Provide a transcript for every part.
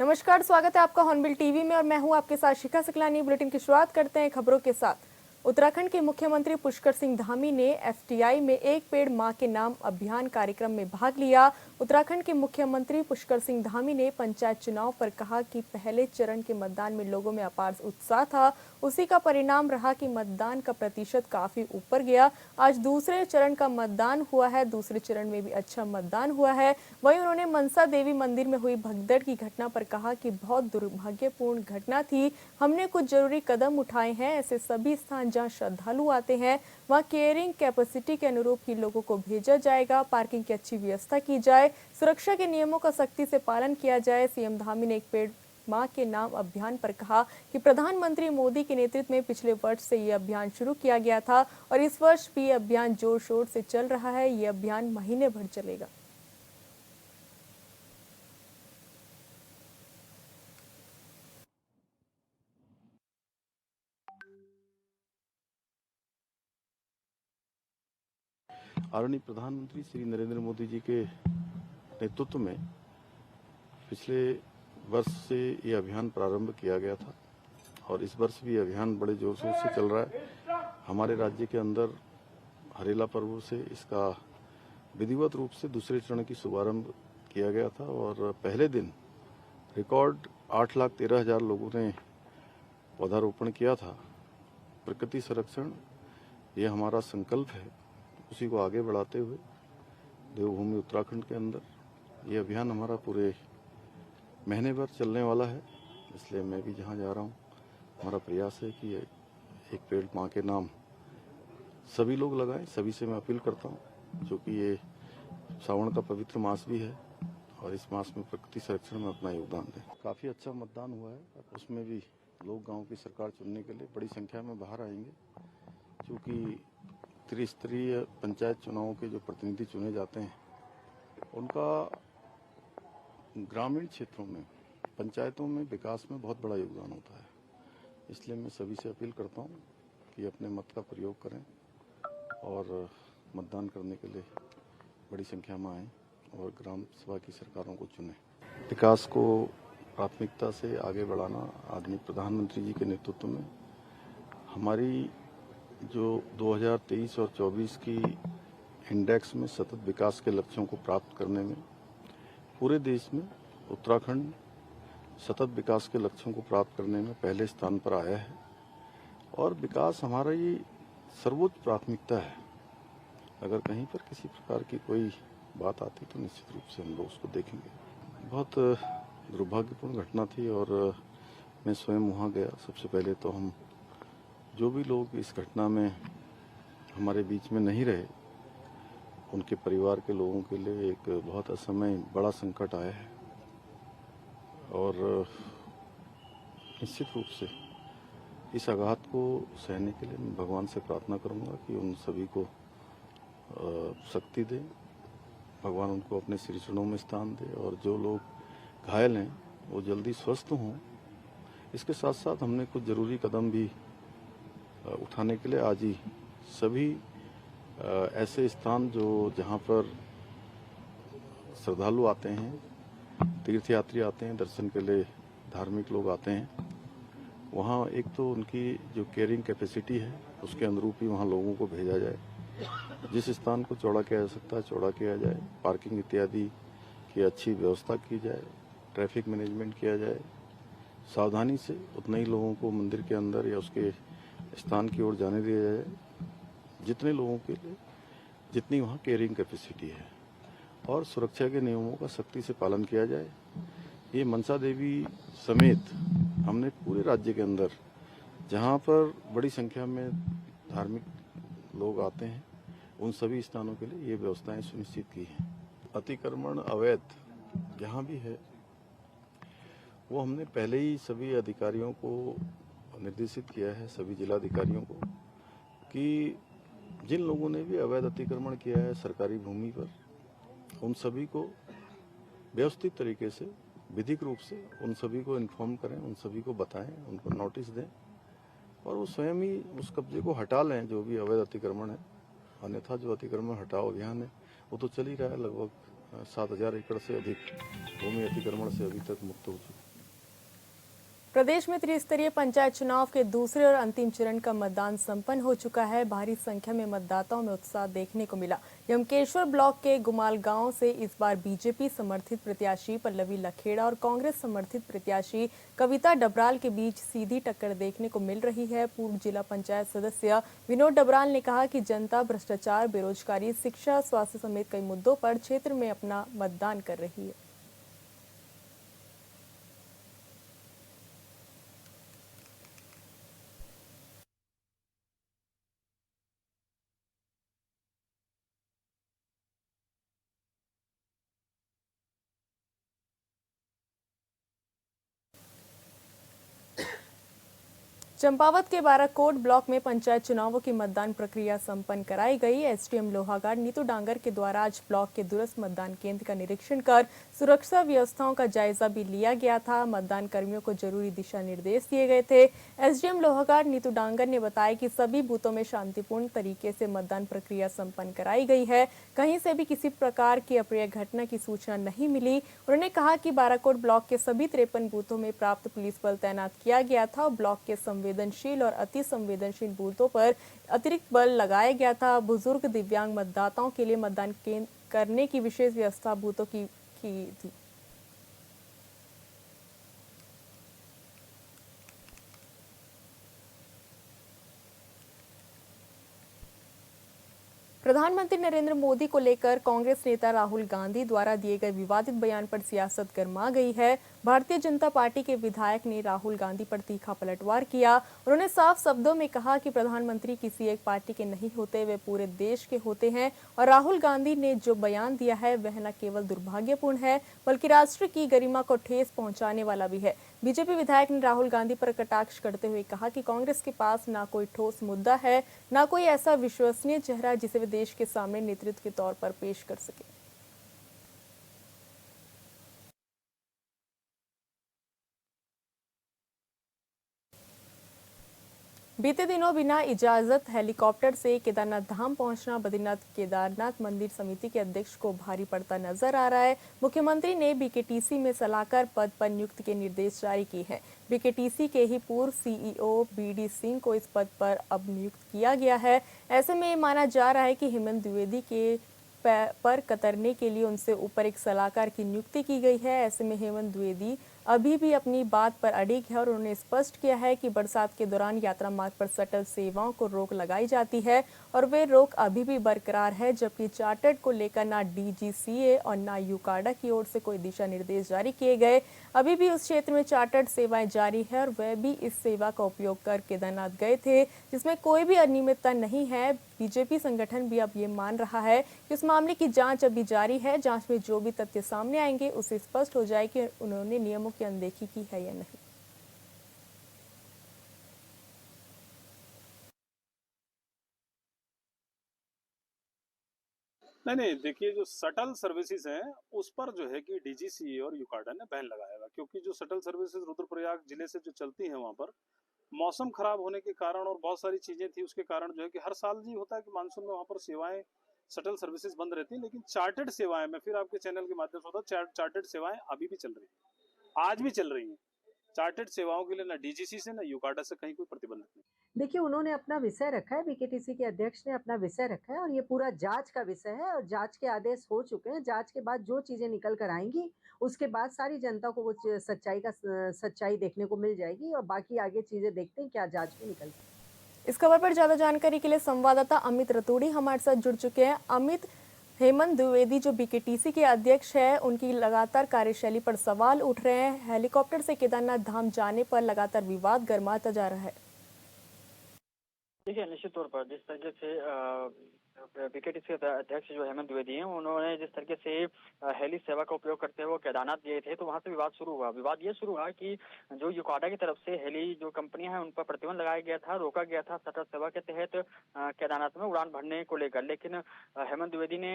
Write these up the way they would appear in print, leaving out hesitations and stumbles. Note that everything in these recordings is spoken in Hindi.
नमस्कार, स्वागत है आपका हॉर्नबिल टीवी में और मैं हूं आपके साथ शिखा सकलानी। बुलेटिन की शुरुआत करते हैं खबरों के साथ। उत्तराखंड के मुख्यमंत्री पुष्कर सिंह धामी ने एफटीआई में एक पेड़ मां के नाम अभियान कार्यक्रम में भाग लिया। उत्तराखंड के मुख्यमंत्री पुष्कर सिंह धामी ने पंचायत चुनाव पर कहा कि पहले चरण के मतदान में लोगों में अपार उत्साह था, उसी का परिणाम रहा कि मतदान का प्रतिशत काफी ऊपर गया। आज दूसरे चरण का मतदान हुआ है, दूसरे चरण में भी अच्छा मतदान हुआ है। वहीं उन्होंने मनसा देवी मंदिर में हुई भगदड़ की घटना पर कहा कि बहुत दुर्भाग्यपूर्ण घटना थी, हमने कुछ जरूरी कदम उठाए हैं। ऐसे सभी स्थान जहां श्रद्धालु आते हैं वहां केयरिंग कैपेसिटी के अनुरूप ही लोगों को भेजा जाएगा। पार्किंग की अच्छी व्यवस्था की जाए, सुरक्षा के नियमों का सख्ती से पालन किया जाए। सीएम धामी ने एक पेड़ मां के नाम अभियान पर कहा कि प्रधानमंत्री मोदी के नेतृत्व में पिछले वर्ष से ये अभियान शुरू किया गया था और इस वर्ष भी ये अभियान जोर शोर से चल रहा है। ये अभियान महीने भर चलेगा। आदरणीय प्रधानमंत्री श्री नरेंद्र मोदी जी के नेतृत्व में पिछले वर्ष से ये अभियान प्रारंभ किया गया था और इस वर्ष भी अभियान बड़े जोर शोर से चल रहा है। हमारे राज्य के अंदर हरेला पर्व से इसका विधिवत रूप से दूसरे चरण की शुभारंभ किया गया था और पहले दिन रिकॉर्ड 8,13,000 लोगों ने पौधारोपण किया था। प्रकृति संरक्षण ये हमारा संकल्प है, उसी को आगे बढ़ाते हुए देवभूमि उत्तराखंड के अंदर ये अभियान हमारा पूरे महीने भर चलने वाला है। इसलिए मैं भी जहाँ जा रहा हूँ हमारा प्रयास है कि एक पेड़ माँ के नाम सभी लोग लगाएं। सभी से मैं अपील करता हूँ, जो कि ये सावन का पवित्र मास भी है और इस मास में प्रकृति संरक्षण में अपना योगदान दें। काफ़ी अच्छा मतदान हुआ है, उसमें भी लोग गाँव की सरकार चुनने के लिए बड़ी संख्या में बाहर आएंगे, क्योंकि त्रिस्तरीय पंचायत चुनावों के जो प्रतिनिधि चुने जाते हैं उनका ग्रामीण क्षेत्रों में पंचायतों में विकास में बहुत बड़ा योगदान होता है। इसलिए मैं सभी से अपील करता हूं कि अपने मत का प्रयोग करें और मतदान करने के लिए बड़ी संख्या में आएं और ग्राम सभा की सरकारों को चुनें। विकास को प्राथमिकता से आगे बढ़ाना आदरणीय प्रधानमंत्री जी के नेतृत्व में हमारी जो 2023 और 24 की इंडेक्स में सतत विकास के लक्ष्यों को प्राप्त करने में पूरे देश में उत्तराखंड सतत विकास के लक्ष्यों को प्राप्त करने में पहले स्थान पर आया है और विकास हमारा ये सर्वोच्च प्राथमिकता है। अगर कहीं पर किसी प्रकार की कोई बात आती तो निश्चित रूप से हम लोग उसको देखेंगे। बहुत दुर्भाग्यपूर्ण घटना थी और मैं स्वयं वहाँ गया। सबसे पहले तो हम जो भी लोग इस घटना में हमारे बीच में नहीं रहे उनके परिवार के लोगों के लिए एक बहुत असमय बड़ा संकट आया है और निश्चित रूप से इस आघात को सहने के लिए मैं भगवान से प्रार्थना करूंगा कि उन सभी को शक्ति दे, भगवान उनको अपने श्री चरणों में स्थान दे और जो लोग घायल हैं वो जल्दी स्वस्थ हों। इसके साथ साथ हमने कुछ जरूरी कदम भी उठाने के लिए आज ही सभी ऐसे स्थान जो जहाँ पर श्रद्धालु आते हैं, तीर्थयात्री आते हैं दर्शन के लिए, धार्मिक लोग आते हैं, वहाँ एक तो उनकी जो केयरिंग कैपेसिटी है उसके अनुरूप ही वहाँ लोगों को भेजा जाए। जिस स्थान को चौड़ा किया जा सकता है चौड़ा किया जाए, पार्किंग इत्यादि की अच्छी व्यवस्था की जाए, ट्रैफिक मैनेजमेंट किया जाए, सावधानी से उतने ही लोगों को मंदिर के अंदर या उसके स्थान की ओर जाने दिया जाए जितने लोगों के लिए जितनी वहाँ केयरिंग कैपेसिटी है और सुरक्षा के नियमों का सख्ती से पालन किया जाए। ये मनसा देवी समेत हमने पूरे राज्य के अंदर जहाँ पर बड़ी संख्या में धार्मिक लोग आते हैं उन सभी स्थानों के लिए ये व्यवस्थाएं सुनिश्चित की हैं। अतिक्रमण अवैध जहाँ भी है वो हमने पहले ही सभी अधिकारियों को निर्देशित किया है, सभी जिलाधिकारियों को, कि जिन लोगों ने भी अवैध अतिक्रमण किया है सरकारी भूमि पर उन सभी को व्यवस्थित तरीके से विधिक रूप से उन सभी को इन्फॉर्म करें, उन सभी को बताएं, उनको नोटिस दें और वो स्वयं ही उस कब्जे को हटा लें जो भी अवैध अतिक्रमण है। अन्यथा जो अतिक्रमण हटाओ अभियान है वो तो चल ही रहा है। लगभग 7,000 एकड़ से अधिक भूमि अतिक्रमण से अभी तक मुक्त हो चुकी है। प्रदेश में त्रिस्तरीय पंचायत चुनाव के दूसरे और अंतिम चरण का मतदान संपन्न हो चुका है। भारी संख्या में मतदाताओं में उत्साह देखने को मिला। यमकेश्वर ब्लॉक के गुमाल गांव से इस बार बीजेपी समर्थित प्रत्याशी पल्लवी लखेड़ा और कांग्रेस समर्थित प्रत्याशी कविता डबराल के बीच सीधी टक्कर देखने को मिल रही है। पूर्व जिला पंचायत सदस्य विनोद डबराल ने कहा कि जनता भ्रष्टाचार, बेरोजगारी, शिक्षा, स्वास्थ्य समेत कई मुद्दों पर क्षेत्र में अपना मतदान कर रही है। चंपावत के बाराकोट ब्लॉक में पंचायत चुनावों की मतदान प्रक्रिया संपन्न कराई गई। एसडीएम लोहागाड़ नीतू डांगर के द्वारा आज ब्लॉक के दूरस्थ मतदान केंद्र का निरीक्षण कर सुरक्षा व्यवस्थाओं का जायजा भी लिया गया था। मतदान कर्मियों को जरूरी दिशा निर्देश दिए गए थे। एसडीएम लोहागाड़ नीतू डांगर ने बताया कि सभी बूथों में शांतिपूर्ण तरीके से मतदान प्रक्रिया संपन्न कराई गई है। कहीं से भी किसी प्रकार की अप्रिय घटना की सूचना नहीं मिली। उन्होंने कहा कि बाराकोट ब्लॉक के सभी 53 बूथों में पर्याप्त पुलिस बल तैनात किया गया था। ब्लॉक के संवेदनशील और अति संवेदनशील बूथों पर अतिरिक्त बल लगाया गया था। बुजुर्ग, दिव्यांग मतदाताओं के लिए मतदान करने की विशेष व्यवस्था बूथों की थी। प्रधानमंत्री नरेंद्र मोदी को लेकर कांग्रेस नेता राहुल गांधी द्वारा दिए गए विवादित बयान पर सियासत गर्मा गई है। भारतीय जनता पार्टी के विधायक ने राहुल गांधी पर तीखा पलटवार किया। उन्होंने साफ शब्दों में कहा कि प्रधानमंत्री किसी एक पार्टी के नहीं होते, वे पूरे देश के होते हैं और राहुल गांधी ने जो बयान दिया है वह न केवल दुर्भाग्यपूर्ण है बल्कि राष्ट्र की गरिमा को ठेस पहुंचाने वाला भी है। बीजेपी विधायक ने राहुल गांधी पर कटाक्ष करते हुए कहा कि कांग्रेस के पास ना कोई ठोस मुद्दा है, ना कोई ऐसा विश्वसनीय चेहरा जिसे वे देश के सामने नेतृत्व के तौर पर पेश कर सके। बीते दिनों बिना इजाजत हेलीकॉप्टर से केदारनाथ धाम पहुंचना बद्रीनाथ केदारनाथ मंदिर समिति के अध्यक्ष को भारी पड़ता नजर आ रहा है। मुख्यमंत्री ने बीकेटीसी में सलाहकार पद पर नियुक्ति के निर्देश जारी किए हैं। बीकेटीसी के ही पूर्व सीईओ बीडी सिंह को इस पद पर अब नियुक्त किया गया है। ऐसे में माना जा रहा है कि हेमंत द्विवेदी के पर कतरने के लिए उनसे ऊपर एक सलाहकार की नियुक्ति की गई है। ऐसे में हेमंत द्विवेदी अभी भी अपनी बात पर अडिग है और उन्होंने स्पष्ट किया है कि बरसात के दौरान यात्रा मार्ग पर शटल सेवाओं को रोक लगाई जाती है और वे रोक अभी भी बरकरार है, जबकि चार्टर्ड को लेकर ना डीजीसीए और ना यूकाडा की ओर से कोई दिशा निर्देश जारी किए गए। अभी भी उस क्षेत्र में चार्टर्ड सेवाएं जारी है और वह भी इस सेवा का उपयोग कर केदारनाथ गए थे, जिसमें कोई भी अनियमितता नहीं है। बीजेपी संगठन भी अब ये मान रहा है कि उस मामले की जांच अभी जारी है। जांच में जो भी तथ्य सामने आएंगे उससे स्पष्ट हो जाए कि उन्होंने नियमों की अनदेखी की है या नहीं। नहीं, देखिए जो शटल सर्विसेज हैं उस पर जो है कि डीजीसीए और यूकाडा ने बैन लगाया हुआ, क्योंकि जो शटल सर्विसेज रुद्रप्रयाग जिले से जो चलती हैं वहां पर मौसम खराब होने के कारण और बहुत सारी चीजें थी, उसके कारण जो है कि हर साल जी होता है कि मानसून में वहां पर सेवाएं शटल सर्विसेज बंद रहती हैं, लेकिन चार्टर्ड सेवाएं, मैं फिर आपके चैनल के माध्यम से बताऊं, चार्टर्ड सेवाएं अभी भी चल रही है, आज भी चल रही हैं। चार्टर्ड सेवाओं के लिए ना डीजीसी से ना यूकाडा से कहीं कोई प्रतिबंध नहीं। देखिए, उन्होंने अपना विषय रखा है, बीकेटीसी के अध्यक्ष ने अपना विषय रखा है और ये पूरा जाँच का विषय है और जाँच के आदेश हो चुके हैं। जाँच के बाद जो चीज़ें निकल कर आएँगी, उसके बाद सारी जनता को वो सच्चाई देखने को मिल जाएगी और बाकी आगे चीज़ें देखते हैं क्या जाँच में निकलती है। इस खबर पर ज्यादा जानकारी के लिए संवाददाता अमित रतूड़ी हमारे साथ जुड़ चुके हैं। अमित, हेमंत द्विवेदी जो बीकेटीसी के अध्यक्ष है, उनकी लगातार कार्यशैली पर सवाल उठ रहे हैं। हेलीकॉप्टर से केदारनाथ धाम जाने पर लगातार विवाद गर्माता जा रहा है। देखिए, निश्चित तौर पर जिस तरीके से बीकेटीसी अध्यक्ष जो हेमंत द्विवेदी हैं, उन्होंने जिस तरीके से हेली सेवा का उपयोग करते हुए केदारनाथ गए थे, तो वहां से विवाद शुरू हुआ। विवाद ये शुरू हुआ कि जो यूकाडा की तरफ से हेली जो कंपनियां हैं उन पर प्रतिबंध लगाया गया था, रोका गया था शटल सेवा के तहत केदारनाथ में उड़ान भरने को लेकर। लेकिन हेमंत द्विवेदी ने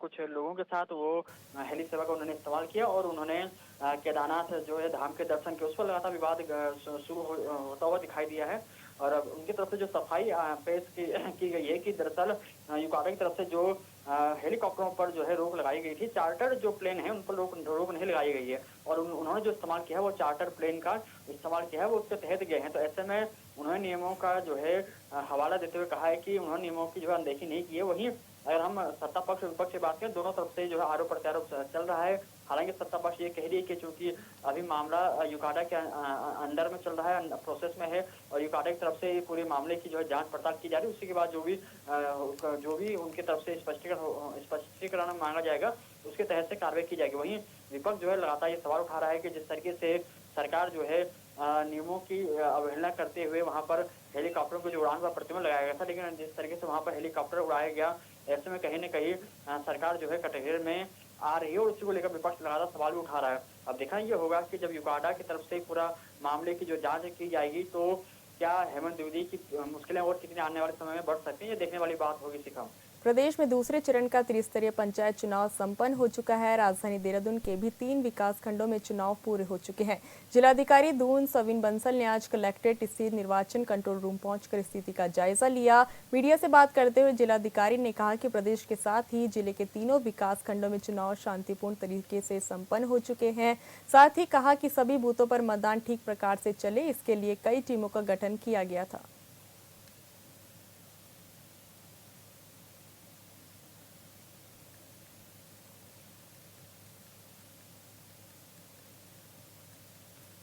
कुछ लोगों के साथ वो हेली सेवा का उन्होंने इस्तेमाल किया और उन्होंने केदारनाथ जो है धाम के दर्शन के, उस पर लगातार विवाद शुरू होता हुआ दिखाई दिया है। और उनकी तरफ से जो सफाई पेश की गई है कि दरअसल यूकाडा की तरफ से जो हेलीकॉप्टरों पर जो है रोक लगाई गई थी, चार्टर जो प्लेन है उन पर रोक नहीं लगाई गई है। और उन्होंने जो इस्तेमाल किया है वो चार्टर प्लेन का इस्तेमाल किया है, वो उसके तहत गए हैं। तो ऐसे में उन्होंने नियमों का जो है हवाला देते हुए कहा है कि उन्होंने नियमों की जो है अनदेखी नहीं की है। वहीं अगर हम सत्ता पक्ष और विपक्ष की बात करें, दोनों तरफ से जो है आरोप प्रत्यारोप चल रहा है। हालांकि सत्ता पक्ष ये कह रही है कि चूंकि अभी मामला यूकाडा के अंडर में चल रहा है, प्रोसेस में है, और यूकाडा की तरफ से पूरे मामले की जो है जांच पड़ताल की जा रही है, उसी के बाद जो भी उनकी तरफ से स्पष्टीकरण मांगा जाएगा, उसके तहत से कार्रवाई की जाएगी। वहीं विपक्ष जो है लगातार ये सवाल उठा रहा है कि जिस तरीके से सरकार जो है नियमों की अवहेलना करते हुए वहां पर हेलीकॉप्टरों को जो उड़ान का प्रतिबंध लगाया गया था, लेकिन जिस तरीके से वहां पर हेलीकॉप्टर उड़ाया गया, ऐसे में कहीं न कहीं सरकार जो है कटघरे में आ रही है और उसी को लेकर विपक्ष लगातार सवाल भी उठा रहा है। अब देखना ये होगा कि जब यूकाडा की तरफ से पूरा मामले की जो जांच की जाएगी, तो क्या हेमंत द्विवेदी की मुश्किलें और कितने आने वाले समय में बढ़ सकती हैं, ये देखने वाली बात होगी। शिखा, प्रदेश में दूसरे चरण का त्रिस्तरीय पंचायत चुनाव संपन्न हो चुका है। राजधानी देहरादून के भी 3 विकास खंडों में चुनाव पूरे हो चुके हैं। जिलाधिकारी दून सविन बंसल ने आज कलेक्ट्रेट स्थित निर्वाचन कंट्रोल रूम पहुंचकर स्थिति का जायजा लिया। मीडिया से बात करते हुए जिलाधिकारी ने कहा कि प्रदेश के साथ ही जिले के तीनों विकास खंडों में चुनाव शांतिपूर्ण तरीके से संपन्न हो चुके हैं। साथ ही कहा कि सभी बूथों पर मतदान ठीक प्रकार से चले, इसके लिए कई टीमों का गठन किया गया था।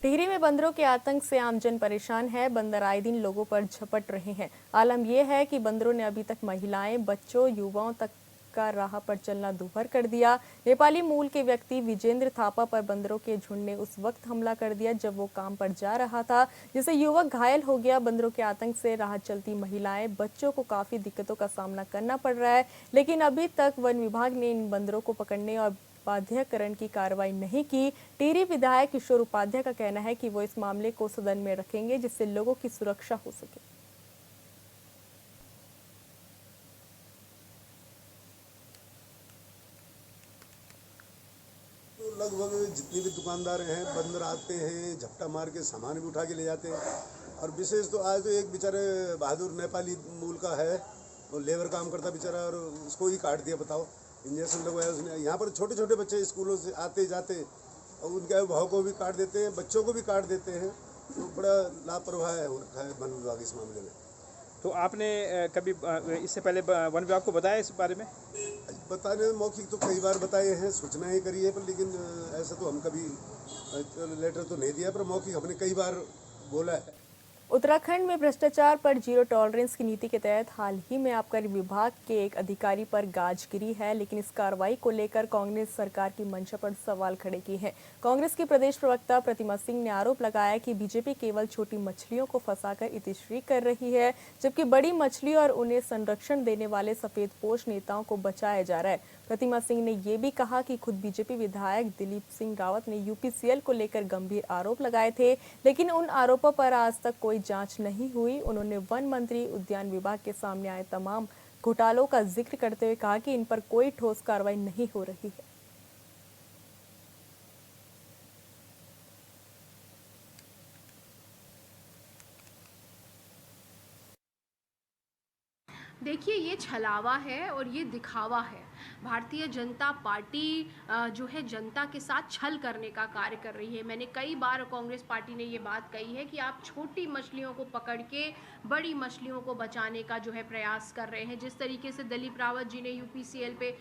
टिहरी में बंदरों के आतंक से आमजन परेशान है। बंदर आए दिन लोगों पर झपट रहे हैं। आलम यह है कि बंदरों ने अभी तक महिलाएं, बच्चों, युवाओं तक का राह पर चलना दूभर कर दिया। नेपाली मूल के व्यक्ति विजेंद्र थापा पर बंदरों के झुंड ने उस वक्त हमला कर दिया जब वो काम पर जा रहा था, जिससे युवक घायल हो गया। बंदरों के आतंक से राह चलती महिलाएं, बच्चों को काफी दिक्कतों का सामना करना पड़ रहा है, लेकिन अभी तक वन विभाग ने इन बंदरों को पकड़ने और बाध्यकरण की कार्रवाई नहीं की। टिहरी विधायक किशोर उपाध्याय का कहना है कि वो इस मामले को सदन में रखेंगे, जिससे लोगों की सुरक्षा हो सके। तो लगभग जितने भी दुकानदार हैं, बंदर आते हैं, झपटा मार के सामान भी उठा के ले जाते हैं। और विशेष तो आज तो एक बेचारे बहादुर नेपाली मूल का है, वो लेबर काम करता बेचारा, और उसको ही काट दिया। बताओ, इंजेक्शन लगवाया उसने। यहाँ पर छोटे छोटे बच्चे स्कूलों से आते जाते और उनके अभिभावकों को भी काट देते हैं, बच्चों को भी काट देते हैं। तो बड़ा लापरवाह है वन विभाग इस मामले में। तो आपने कभी इससे पहले वन विभाग को बताया इस बारे में? बताने मौखिक तो कई बार बताए हैं, सूचनाएं करी है, पर लेकिन ऐसा तो हम कभी लेटर तो नहीं दिया, पर मौखिक हमने कई बार बोला है। उत्तराखंड में भ्रष्टाचार पर जीरो टॉलरेंस की नीति के तहत हाल ही में आबकारी विभाग के एक अधिकारी पर गाज गिरी है, लेकिन इस कार्रवाई को लेकर कांग्रेस सरकार की मंशा पर सवाल खड़े किए हैं। कांग्रेस की प्रदेश प्रवक्ता प्रतिमा सिंह ने आरोप लगाया कि बीजेपी केवल छोटी मछलियों को फंसाकर इतिश्री कर रही है, जबकि बड़ी मछली और उन्हें संरक्षण देने वाले सफेदपोश नेताओं को बचाया जा रहा है। प्रतिमा सिंह ने ये भी कहा कि खुद बीजेपी विधायक दिलीप सिंह रावत ने यूपीसीएल को लेकर गंभीर आरोप लगाए थे, लेकिन उन आरोपों पर आज तक कोई जांच नहीं हुई। उन्होंने वन मंत्री, उद्यान विभाग के सामने आए तमाम घोटालों का जिक्र करते हुए कहा कि इन पर कोई ठोस कार्रवाई नहीं हो रही है। देखिए, ये छलावा है और ये दिखावा है। भारतीय जनता पार्टी जो है जनता के साथ छल करने का कार्य कर रही है। मैंने कई बार कांग्रेस पार्टी ने ये बात कही है कि आप छोटी मछलियों को पकड़ के बड़ी मछलियों को बचाने का जो है प्रयास कर रहे हैं। जिस तरीके से दिलीप रावत जी ने यूपीसीएल पे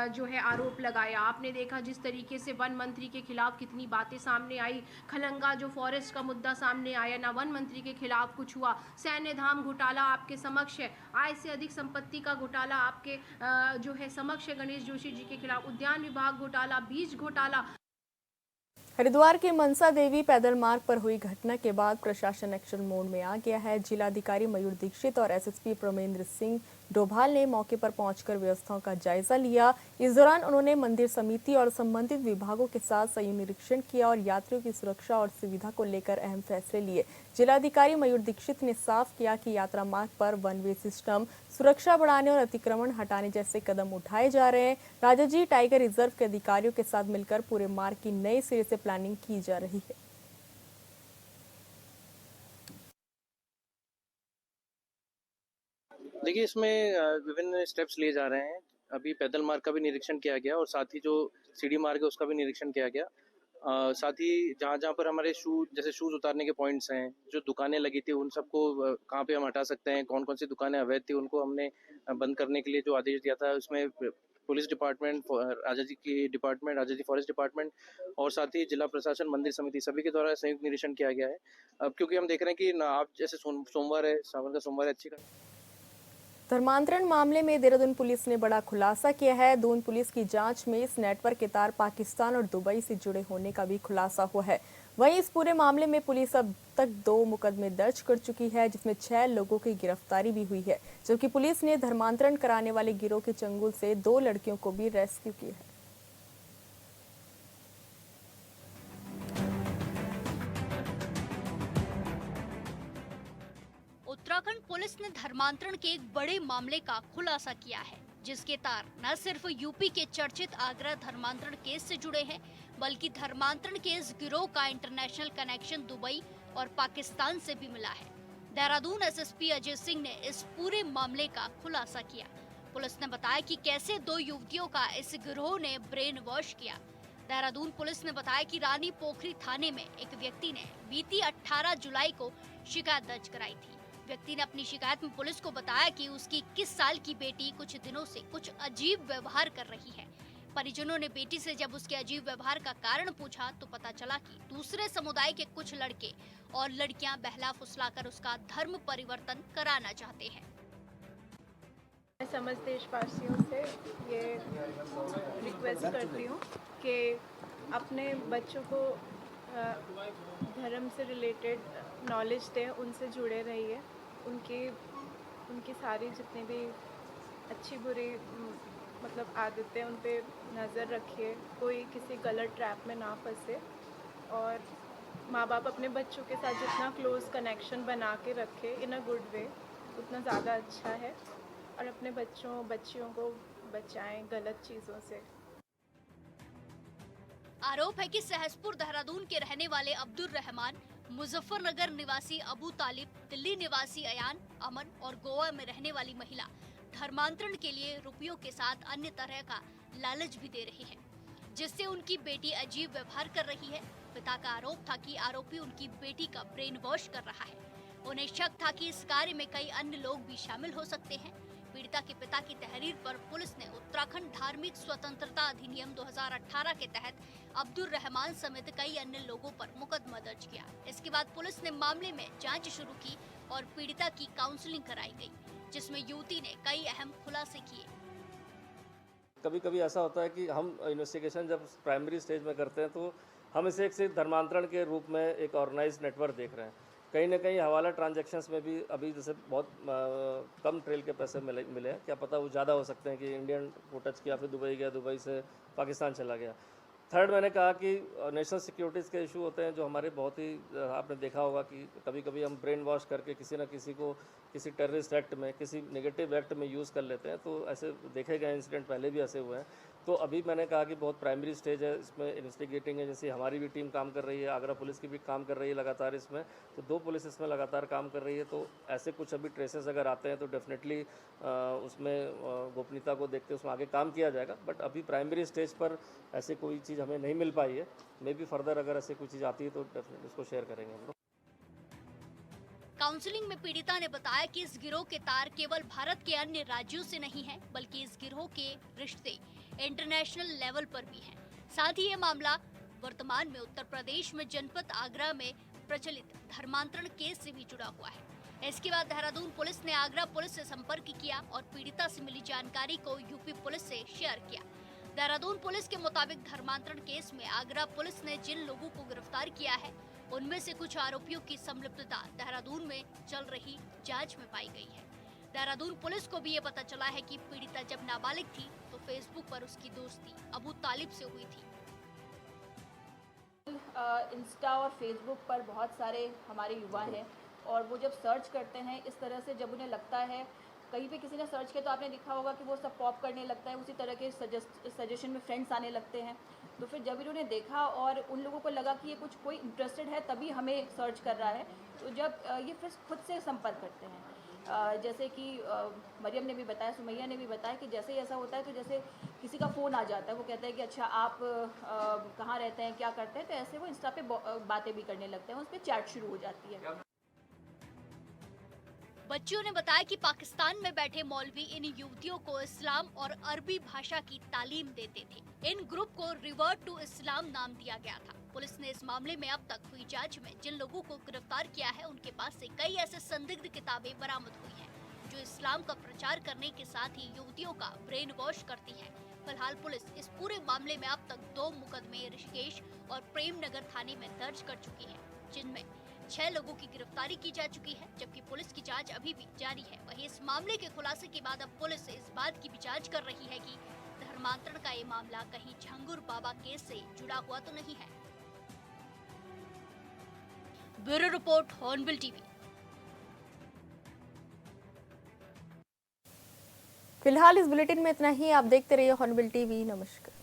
जो है आरोप लगाया, आपने देखा जिस तरीके से वन मंत्री के खिलाफ कितनी बातें सामने आई। खलंगा जो फॉरेस्ट का मुद्दा सामने आया, ना वन मंत्री के खिलाफ कुछ हुआ। सैन्य धाम घोटाला आपके समक्ष है, आय से अधिक संपत्ति का घोटाला आपके जो है समक्ष गणेश जोशी जी के खिलाफ, उद्यान विभाग घोटाला, बीज घोटाला। हरिद्वार के मनसा देवी पैदल मार्ग पर हुई घटना के बाद प्रशासन एक्शन मोड में आ गया है। जिलाधिकारी मयूर दीक्षित और एसएसपी प्रमेंद्र सिंह डोभाल ने मौके पर पहुंचकर व्यवस्थाओं का जायजा लिया। इस दौरान उन्होंने मंदिर समिति और संबंधित विभागों के साथ संयुक्त निरीक्षण किया और यात्रियों की सुरक्षा और सुविधा को लेकर अहम फैसले लिए। जिलाधिकारी मयूर दीक्षित ने साफ किया कि यात्रा मार्ग पर वन वे सिस्टम, सुरक्षा बढ़ाने और अतिक्रमण हटाने जैसे कदम उठाए जा रहे हैं। राजाजी टाइगर रिजर्व के अधिकारियों के साथ मिलकर पूरे मार्ग की नए सिरे से प्लानिंग की जा रही है। देखिए, इसमें विभिन्न स्टेप्स लिए जा रहे हैं। अभी पैदल मार्ग का भी निरीक्षण किया गया और साथ ही जो सीढ़ी मार्ग है उसका भी निरीक्षण किया गया। साथ ही जहाँ जहाँ पर हमारे जैसे शूज़ उतारने के पॉइंट्स हैं, जो दुकानें लगी थी उन सबको कहाँ पे हम हटा सकते हैं, कौन कौन सी दुकानें अवैध थी उनको हमने बंद करने के लिए जो आदेश दिया था, उसमें पुलिस डिपार्टमेंट, राजा जी फॉरेस्ट डिपार्टमेंट और साथ ही जिला प्रशासन, मंदिर समिति सभी के द्वारा संयुक्त निरीक्षण किया गया है। अब क्योंकि हम देख रहे हैं कि आप जैसे सोमवार है, सावन का सोमवार है, अच्छी धर्मांतरण मामले में देहरादून पुलिस ने बड़ा खुलासा किया है। दून पुलिस की जांच में इस नेटवर्क के तार पाकिस्तान और दुबई से जुड़े होने का भी खुलासा हुआ है। वहीं इस पूरे मामले में पुलिस अब तक 2 मुकदमे दर्ज कर चुकी है, जिसमें 6 लोगों की गिरफ्तारी भी हुई है, जबकि पुलिस ने धर्मांतरण कराने वाले गिरोह के चंगुल से 2 लड़कियों को भी रेस्क्यू किया है। उत्तराखंड पुलिस ने धर्मांतरण के एक बड़े मामले का खुलासा किया है, जिसके तार न सिर्फ यूपी के चर्चित आगरा धर्मांतरण केस से जुड़े हैं, बल्कि धर्मांतरण के इस गिरोह का इंटरनेशनल कनेक्शन दुबई और पाकिस्तान से भी मिला है। देहरादून एसएसपी अजय सिंह ने इस पूरे मामले का खुलासा किया। पुलिस ने बताया कि कैसे 2 युवतियों का इस गिरोह ने ब्रेन वॉश किया। देहरादून पुलिस ने बताया कि रानी पोखरी थाने में एक व्यक्ति ने बीती 18 जुलाई को शिकायत दर्ज कराई थी। व्यक्ति ने अपनी शिकायत में पुलिस को बताया कि उसकी 21 साल की बेटी कुछ दिनों से कुछ अजीब व्यवहार कर रही है। परिजनों ने बेटी से जब उसके अजीब व्यवहार का कारण पूछा तो पता चला कि दूसरे समुदाय के कुछ लड़के और लड़कियां बहला फुसलाकर उसका धर्म परिवर्तन कराना चाहते हैं। मैं समझ देशवासियों से ये रिक्वेस्ट करती हूँ कि अपने बच्चों को धर्म से रिलेटेड नॉलेज दें, उनसे जुड़े रहिए, उनकी सारी जितनी भी अच्छी बुरी मतलब आदतें उन पे नज़र रखिए, कोई किसी गलत ट्रैप में ना फंसे और माँ बाप अपने बच्चों के साथ जितना क्लोज कनेक्शन बना के रखे इन अ गुड वे उतना ज़्यादा अच्छा है और अपने बच्चियों को बचाएं गलत चीज़ों से। आरोप है कि सहसपुर देहरादून के रहने वाले अब्दुल रहमान, मुजफ्फरनगर निवासी अबू तालिब, दिल्ली निवासी अयान, अमन और गोवा में रहने वाली महिला धर्मांतरण के लिए रुपयों के साथ अन्य तरह का लालच भी दे रही है, जिससे उनकी बेटी अजीब व्यवहार कर रही है। पिता का आरोप था कि आरोपी उनकी बेटी का ब्रेन वॉश कर रहा है। उन्हें शक था कि इस कार्य में कई अन्य लोग भी शामिल हो सकते हैं। पीड़िता के पिता की तहरीर पर पुलिस ने उत्तराखंड धार्मिक स्वतंत्रता अधिनियम 2018 के तहत अब्दुल रहमान समेत कई अन्य लोगों पर मुकदमा दर्ज किया। इसके बाद पुलिस ने मामले में जांच शुरू की और पीड़िता की काउंसलिंग कराई गई, जिसमें युवती ने कई अहम खुलासे किए। कभी कभी ऐसा होता है कि हम इन्वेस्टिगेशन जब प्राइमरी स्टेज में करते हैं तो हम इसे एक धर्मांतरण के रूप में एक ऑर्गेनाइज्ड नेटवर्क देख रहे हैं। कहीं ना कहीं हवाला ट्रांजैक्शंस में भी अभी जैसे बहुत कम ट्रेल के पैसे मिले हैं, क्या पता वो ज़्यादा हो सकते हैं कि इंडियन को टच किया फिर दुबई गया, दुबई से पाकिस्तान चला गया। थर्ड, मैंने कहा कि नेशनल सिक्योरिटीज़ के इशू होते हैं जो हमारे बहुत ही आपने देखा होगा कि कभी कभी हम ब्रेन वॉश करके किसी न किसी को किसी टेररिस्ट एक्ट में, किसी नेगेटिव एक्ट में यूज़ कर लेते हैं। तो ऐसे देखे गए इंसिडेंट पहले भी ऐसे हुए हैं। तो अभी मैंने कहा कि बहुत प्राइमरी स्टेज है, इसमें इन्वेस्टिगेटिंग एजेंसी हमारी भी टीम काम कर रही है, आगरा पुलिस की भी काम कर रही है लगातार इसमें, तो 2 पुलिस इसमें लगातार काम कर रही है। तो ऐसे कुछ अभी ट्रेसेस अगर आते हैं तो डेफिनेटली उसमें गोपनीयता को देखते उसमें आगे काम किया जाएगा। बट अभी प्राइमरी स्टेज पर ऐसे कोई चीज़ हमें नहीं मिल पाई है। मे बी फर्दर अगर ऐसे कोई चीज़ आती है तो डेफिनेटली उसको शेयर करेंगे हम लोग। काउंसलिंग में पीड़िता ने बताया कि इस गिरोह के तार केवल भारत के अन्य राज्यों से नहीं है, बल्कि इस गिरोह के रिश्ते इंटरनेशनल लेवल पर भी हैं। साथ ही ये मामला वर्तमान में उत्तर प्रदेश में जनपद आगरा में प्रचलित धर्मांतरण केस से भी जुड़ा हुआ है। इसके बाद देहरादून पुलिस ने आगरा पुलिस से संपर्क किया और पीड़िता से मिली जानकारी को यूपी पुलिस से शेयर किया। देहरादून पुलिस के मुताबिक धर्मांतरण केस में आगरा पुलिस ने जिन लोगों को गिरफ्तार किया है उनमें से कुछ आरोपियों की संलिप्तता देहरादून में चल रही जांच में पाई गई है। देहरादून पुलिस को भी ये पता चला है कि पीड़िता जब नाबालिग थी तो फेसबुक पर उसकी दोस्ती अबू तालिब से हुई थी। इंस्टा और फेसबुक पर बहुत सारे हमारे युवा हैं और वो जब सर्च करते हैं इस तरह से, जब उन्हें लगता है कहीं पे किसी ने सर्च किया तो आपने देखा होगा कि वो सब पॉप करने लगता है, उसी तरह के सजेशन में फ्रेंड्स आने लगते हैं। तो फिर जब इन्होंने देखा और उन लोगों को लगा कि ये कोई इंटरेस्टेड है तभी हमें सर्च कर रहा है, तो जब ये फिर खुद से संपर्क करते हैं। जैसे कि मरियम ने भी बताया, सुमैया ने भी बताया कि जैसे ही ऐसा होता है तो जैसे किसी का फ़ोन आ जाता है, वो कहता है कि अच्छा आप कहाँ रहते हैं, क्या करते हैं, तो ऐसे वो इंस्टा पे बातें भी करने लगते हैं, उस पर चैट शुरू हो जाती है। बच्चियों ने बताया कि पाकिस्तान में बैठे मौलवी इन युवतियों को इस्लाम और अरबी भाषा की तालीम देते थे। इन ग्रुप को रिवर्ट टू इस्लाम नाम दिया गया था। पुलिस ने इस मामले में अब तक हुई जांच में जिन लोगों को गिरफ्तार किया है, उनके पास से कई ऐसे संदिग्ध किताबें बरामद हुई हैं, जो इस्लाम का प्रचार करने के साथ ही युवतियों का ब्रेन वॉश करती हैं। फिलहाल पुलिस इस पूरे मामले में अब तक 2 मुकदमे ऋषिकेश और प्रेमनगर थाने में दर्ज कर चुकी है, जिनमें 6 लोगों की गिरफ्तारी की जा चुकी है, जबकि पुलिस की जांच अभी भी जारी है। वहीं इस मामले के खुलासे के बाद अब पुलिस इस बात की भी जांच कर रही है कि धर्मांतरण का ये मामला कहीं झंगुर बाबा केस से जुड़ा हुआ तो नहीं है। Bureau report, hornbill TV. फिलहाल इस बुलेटिन में इतना ही। आप देखते रहिए हॉर्नबिल टीवी। नमस्कार।